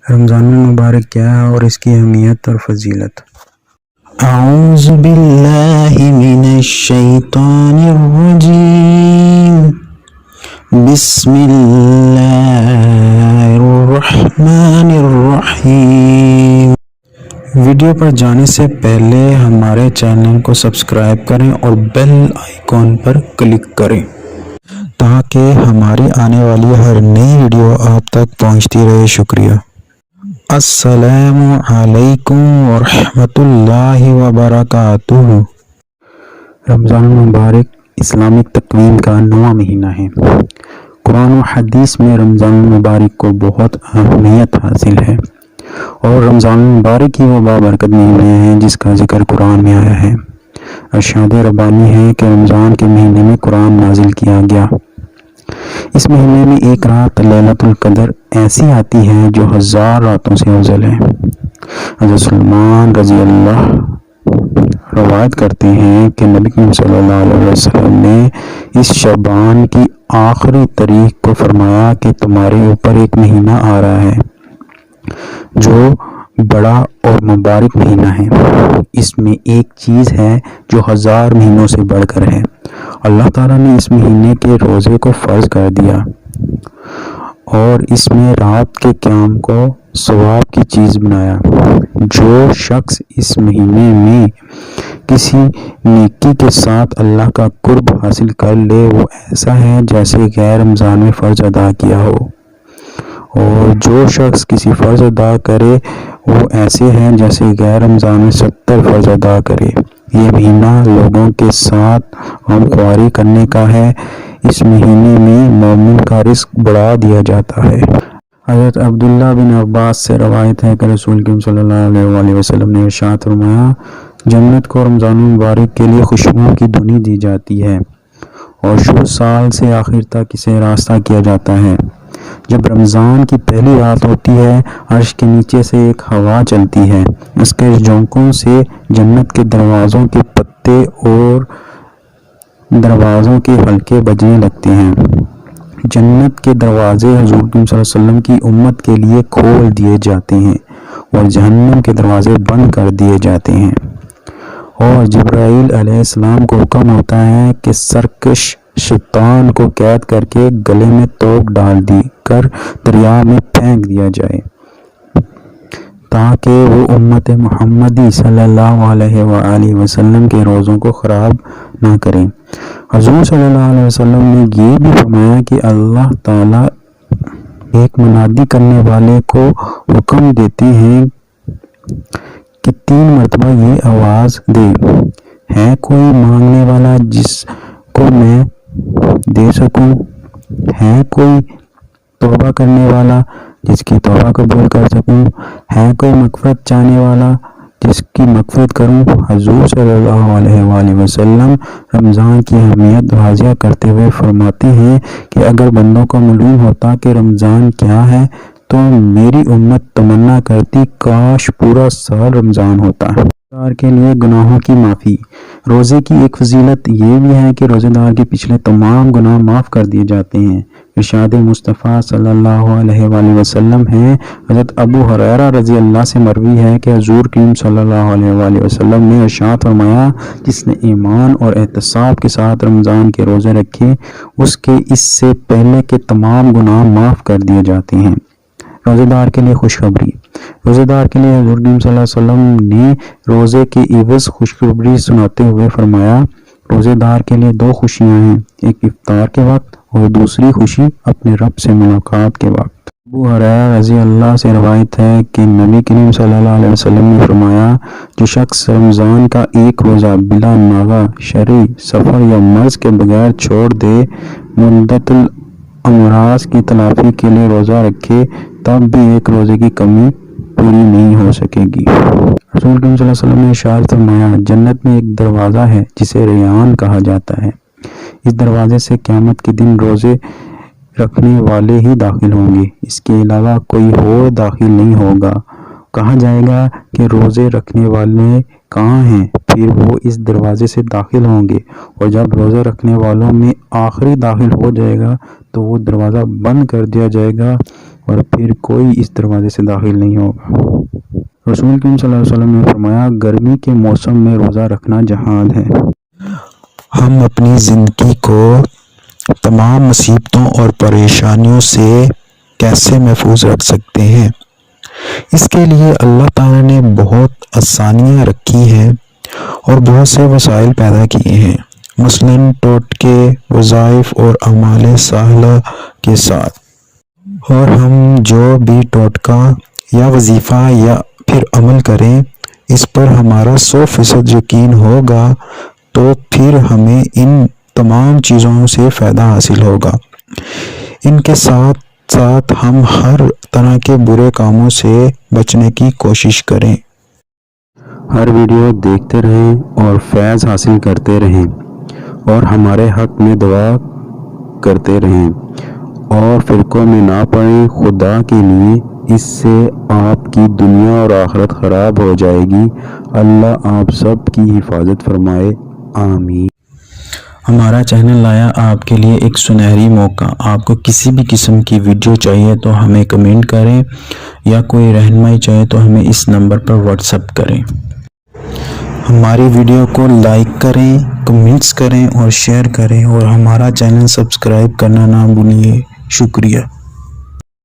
رمضان المبارک کیا ہے اور اس کی اہمیت اور فضیلت۔ اعوذ باللہ من الشیطان الرجیم، بسم اللہ الرحمن الرحیم۔ ویڈیو پر جانے سے پہلے ہمارے چینل کو سبسکرائب کریں اور بیل آئیکن پر کلک کریں تاکہ ہماری آنے والی ہر نئی ویڈیو آپ تک پہنچتی رہے۔ شکریہ۔ السلام علیکم ورحمۃ اللہ وبرکاتہ۔ رمضان المبارک اسلامک تقویم کا 9واں مہینہ ہے۔ قرآن و حدیث میں رمضان المبارک کو بہت اہمیت حاصل ہے اور رمضان المبارک ہی وہ بابرکت مہینے ہیں جس کا ذکر قرآن میں آیا ہے۔ ارشاد ربانی ہے کہ رمضان کے مہینے میں قرآن نازل کیا گیا۔ اس مہینے میں ایک رات لیلۃ القدر ایسی آتی ہے جو 1000 راتوں سے افضل ہے۔ حضرت سلمان رضی اللہ روایت کرتے ہیں کہ نبی کریم صلی اللہ علیہ وسلم نے اس شعبان کی آخری تاریخ کو فرمایا کہ تمہارے اوپر ایک مہینہ آ رہا ہے جو بڑا اور مبارک مہینہ ہے۔ اس میں ایک چیز ہے جو 1000 مہینوں سے بڑھ کر ہے۔ اللہ تعالیٰ نے اس مہینے کے روزے کو فرض کر دیا اور اس میں رات کے قیام کو ثواب کی چیز بنایا۔ جو شخص اس مہینے میں کسی نیکی کے ساتھ اللہ کا قرب حاصل کر لے وہ ایسا ہے جیسے غیر رمضان میں فرض ادا کیا ہو، اور جو شخص کسی فرض ادا کرے وہ ایسے ہیں جیسے غیر رمضان میں 70 فرض ادا کرے۔ یہ مہینہ لوگوں کے ساتھ غمخواری کرنے کا ہے۔ اس مہینے میں مومن کا رزق بڑھا دیا جاتا ہے۔ حضرت عبداللہ بن عباس سے روایت ہے کہ رسول کریم صلی اللہ علیہ وسلم نے ارشاد فرمایا، جنت کو رمضان المبارک کے لیے خوشبوؤں کی دھنی دی جاتی ہے اور شروع سال سے آخر تک اسے راستہ کیا جاتا ہے۔ جب رمضان کی پہلی رات ہوتی ہے عرش کے نیچے سے ایک ہوا چلتی ہے، اس کے جھونکوں سے جنت کے دروازوں کے پتے اور دروازوں کے حلقے بجنے لگتے ہیں۔ جنت کے دروازے حضور کریم صلی اللہ علیہ وسلم کی امت کے لیے کھول دیے جاتے ہیں اور جہنم کے دروازے بند کر دیے جاتے ہیں، اور جبرائیل علیہ السلام کو حکم ہوتا ہے کہ سرکش شیطان کو قید کر کے گلے میں توق ڈال دی کر دریا میں پھینک دیا جائے تاکہ وہ امت محمدی صلی اللہ علیہ وآلہ وسلم کے روزوں کو خراب نہ کریں۔ حضور صلی اللہ علیہ وسلم نے یہ بھی فرمایا کہ اللہ تعالیٰ ایک منادی کرنے والے کو حکم دیتے ہیں کہ 3 مرتبہ یہ آواز دے، ہے کوئی مانگنے والا جس کو میں دے سکوں؟ ہے کوئی توبہ کرنے والا جس کی توبہ قبول کر سکوں؟ ہے کوئی مغفرت چاہنے والا جس کی مغفرت کروں؟ حضور صلی اللہ علیہ وآلہ وسلم رمضان کی اہمیت واضح کرتے ہوئے فرماتے ہیں کہ اگر بندوں کو معلوم ہوتا کہ رمضان کیا ہے تو میری امت تمنا کرتی کاش پورا سال رمضان ہوتا۔ روزے دار کے لیے گناہوں کی معافی۔ روزے کی ایک فضیلت یہ بھی ہے کہ روزے دار کے پچھلے تمام گناہ معاف کر دیے جاتے ہیں۔ ارشاد مصطفیٰ صلی اللہ علیہ وآلہ وسلم ہے، حضرت ابو ہریرہ رضی اللہ سے مروی ہے کہ حضور کریم صلی اللہ علیہ وآلہ وسلم نے ارشاد فرمایا، جس نے ایمان اور احتساب کے ساتھ رمضان کے روزے رکھے اس کے اس سے پہلے کے تمام گناہ معاف کر دیے جاتے ہیں۔ روزے دار کے لیے خوشخبری۔ روزے دار کے لیے حضور کریم صلی اللہ علیہ وسلم نے روزے کے عوض خوشخبری سناتے ہوئے فرمایا، روزے دار کے لیے 2 خوشیاں ہیں، ایک افطار کے وقت اور دوسری خوشی اپنے رب سے ملاقات کے وقت۔ ابو ہریرہ رضی اللہ سے روایت ہے کہ نبی کریم صلی اللہ علیہ وسلم نے فرمایا، جو شخص رمضان کا ایک روزہ بلا ناغہ شرعی سفر یا مرض کے بغیر چھوڑ دے، مدت الامراض کی تلافی کے لیے روزہ رکھے تب بھی ایک روزے کی کمی پوری نہیں ہو سکے گی۔ رسول کریم صلی اللہ علیہ وسلم نے ارشاد فرمایا، جنت میں ایک دروازہ ہے جسے ریان کہا جاتا ہے، اس دروازے سے قیامت کے دن روزے رکھنے والے ہی داخل ہوں گے، اس کے علاوہ کوئی اور داخل نہیں ہوگا۔ کہا جائے گا کہ روزے رکھنے والے کہاں ہیں، پھر وہ اس دروازے سے داخل ہوں گے، اور جب روزہ رکھنے والوں میں آخری داخل ہو جائے گا تو وہ دروازہ بند کر دیا جائے گا اور پھر کوئی اس دروازے سے داخل نہیں ہوگا۔ رسول کریم صلی اللہ علیہ وسلم نے فرمایا، گرمی کے موسم میں روزہ رکھنا جہاد ہے۔ ہم اپنی زندگی کو تمام مصیبتوں اور پریشانیوں سے کیسے محفوظ رکھ سکتے ہیں؟ اس کے لیے اللہ تعالیٰ نے بہت آسانیاں رکھی ہیں اور بہت سے وسائل پیدا کیے ہیں، مثلاً ٹوٹکے، وظائف اور اعمال صالحہ کے ساتھ۔ اور ہم جو بھی ٹوٹکا یا وظیفہ یا پھر عمل کریں، اس پر ہمارا 100% یقین ہوگا تو پھر ہمیں ان تمام چیزوں سے فائدہ حاصل ہوگا۔ ان کے ساتھ ساتھ ہم ہر طرح کے برے کاموں سے بچنے کی کوشش کریں۔ ہر ویڈیو دیکھتے رہیں اور فیض حاصل کرتے رہیں، اور ہمارے حق میں دعا کرتے رہیں، اور فرقوں میں نہ پڑیں خدا کے لیے، اس سے آپ کی دنیا اور آخرت خراب ہو جائے گی۔ اللہ آپ سب کی حفاظت فرمائے، آمین۔ ہمارا چینل لایا آپ کے لیے ایک سنہری موقع۔ آپ کو کسی بھی قسم کی ویڈیو چاہیے تو ہمیں کمنٹ کریں، یا کوئی رہنمائی چاہیے تو ہمیں اس نمبر پر واٹس ایپ کریں۔ ہماری ویڈیو کو لائک کریں، کمنٹس کریں اور شیئر کریں، اور ہمارا چینل سبسکرائب کرنا نہ بھولیے۔ شکریہ۔